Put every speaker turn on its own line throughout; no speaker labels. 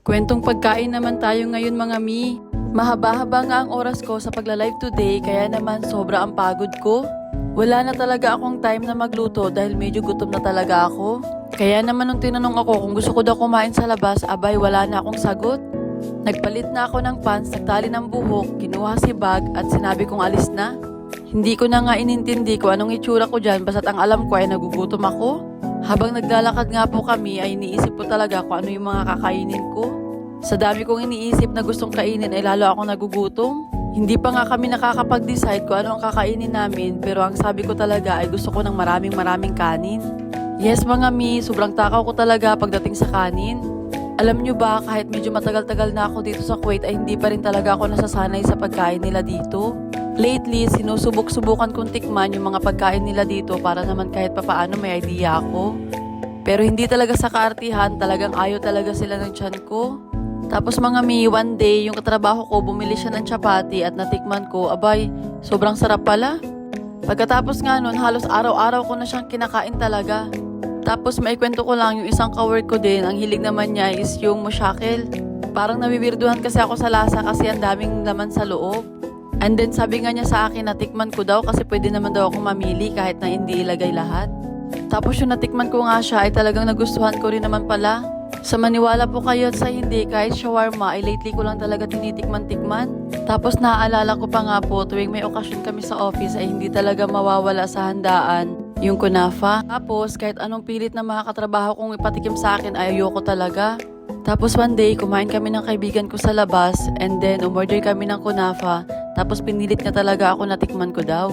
Kwentong pagkain naman tayo ngayon mga mi. Mahaba-haba nga ang oras ko sa pagla-live today kaya naman sobra ang pagod ko. Wala na talaga akong time na magluto dahil medyo gutom na talaga ako. Kaya naman nung tinanong ako kung gusto ko daw kumain sa labas, abay wala na akong sagot. Nagpalit na ako ng pants, nagtali ng buhok, kinuha si bag at sinabi kong alis na. Hindi ko na nga inintindi kung anong itsura ko dyan basta't ang alam ko ay nagugutom ako. Habang naglalakad nga po kami ay iniisip ko talaga kung ano yung mga kakainin ko. Sa dami kong iniisip na gustong kainin ay lalo akong nagugutom. Hindi pa nga kami nakakapag-decide kung ano ang kakainin namin pero ang sabi ko talaga ay gusto ko ng maraming kanin. Yes mga mi, sobrang takaw ko talaga pagdating sa kanin. Alam nyo ba, kahit medyo matagal-tagal na ako dito sa Kuwait ay hindi pa rin talaga ako nasasanay sa pagkain nila dito. Lately, sinusubok-subukan kong tikman yung mga pagkain nila dito para naman kahit papaano may idea ako. Pero hindi talaga sa kaartihan, talagang ayaw talaga sila ng tiyan ko. Tapos mga mi, one day, yung katrabaho ko bumili siya ng chapati at natikman ko, abay, sobrang sarap pala. Pagkatapos nga nun, halos araw-araw ko na siyang kinakain talaga. Tapos maikwento ko lang yung isang kawork ko din, ang hilig naman niya is yung mushakil. Parang nabibirduhan kasi ako sa lasa kasi ang daming laman sa loob. And then sabi nga niya sa akin na tikman ko daw kasi pwede naman daw akong mamili kahit na hindi ilagay lahat. Tapos yung natikman ko nga siya ay talagang nagustuhan ko rin naman pala. Sa maniwala po kayo at sa hindi, kahit shawarma ay lately ko lang talaga tinitikman-tikman. Tapos naaalala ko pa nga po tuwing may okasyon kami sa office ay hindi talaga mawawala sa handaan yung kunafa. Tapos kahit anong pilit na mga katrabaho kong ipatikim sa akin ay ayoko talaga. Tapos one day kumain kami ng kaibigan ko sa labas and then umorder kami ng kunafa. Tapos pinilit nga talaga ako na tikman ko daw.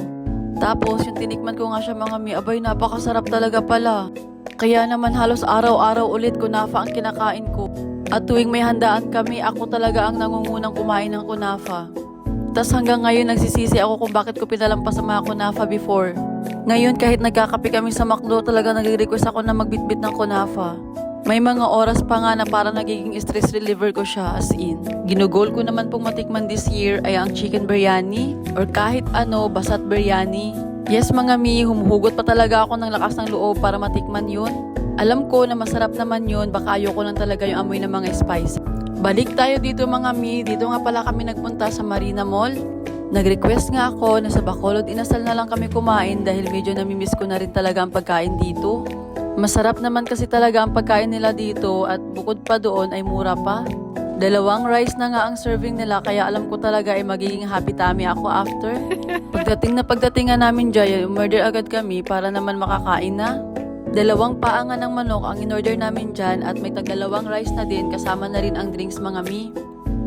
Tapos yung tinikman ko nga siya mga mi, abay napakasarap talaga pala. Kaya naman halos araw-araw ulit kunafa ang kinakain ko. At tuwing may handaan kami, ako talaga ang nangungunang kumain ng kunafa. Tapos hanggang ngayon nagsisisi ako kung bakit ko pinalampas ang mga kunafa before. Ngayon kahit nagkakape kami sa McDo, talaga nagre-request ako na magbitbit ng kunafa. May mga oras pa nga na parang nagiging stress reliever ko siya as in. Ginugol ko naman pong matikman this year ay ang chicken biryani or kahit ano, basat biryani. Yes mga mi, humuhugot pa talaga ako ng lakas ng loob para matikman yun. Alam ko na masarap naman yun, baka ayoko lang talaga yung amoy ng mga spice. Balik tayo dito mga mi, dito nga pala kami nagpunta sa Marina Mall. Nag-request nga ako na sa Bacolod inasal na lang kami kumain dahil medyo namimiss ko na rin talaga ang pagkain dito. Masarap naman kasi talaga ang pagkain nila dito at bukod pa doon ay mura pa. 2 rice na nga ang serving nila kaya alam ko talaga ay magiging happy tummy ako after. Pagdating nga namin dyan, umorder agad kami para naman makakain na. 2 paangan ng manok ang in-order namin dyan at may tag 2 rice na din kasama na rin ang drinks mga mi.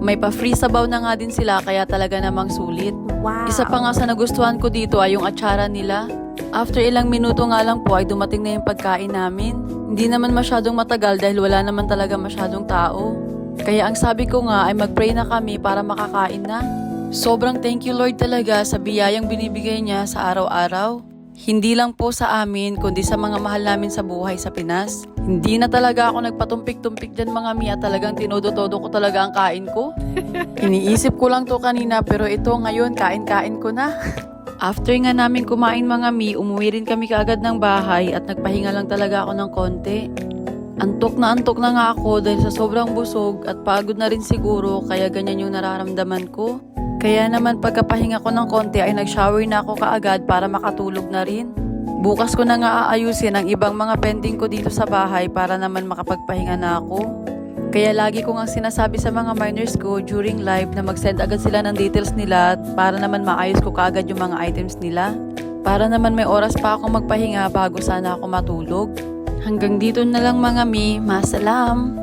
May pa-free sabaw na nga din sila kaya talaga namang sulit. Wow. Isa pa nga sa nagustuhan ko dito ay yung atsara nila. After ilang minuto nga lang po ay dumating na yung pagkain namin. Hindi naman masyadong matagal dahil wala naman talaga masyadong tao. Kaya ang sabi ko nga ay mag-pray na kami para makakain na. Sobrang thank you Lord talaga sa biyayang binibigay niya sa araw-araw. Hindi lang po sa amin kundi sa mga mahal namin sa buhay sa Pinas. Hindi na talaga ako nagpatumpik-tumpik dyan mga mi at talagang tinodo-todo ko talaga ang kain ko. Iniisip ko lang to kanina pero ito ngayon kain-kain ko na. After nga namin kumain mga mi, umuwi rin kami kaagad ng bahay at nagpahinga lang talaga ako ng konti. Antok na nga ako dahil sa sobrang busog at pagod na rin siguro kaya ganyan yung nararamdaman ko. Kaya naman pagkapahinga ko ng konti ay nag-shower na ako kaagad para makatulog na rin. Bukas ko na nga aayusin ang ibang mga pending ko dito sa bahay para naman makapagpahinga na ako. Kaya lagi ko nga sinasabi sa mga minors ko during live na mag-send agad sila ng details nila para naman maayos ko kaagad yung mga items nila. Para naman may oras pa akong magpahinga bago sana ako matulog. Hanggang dito na lang mga mi, masalam!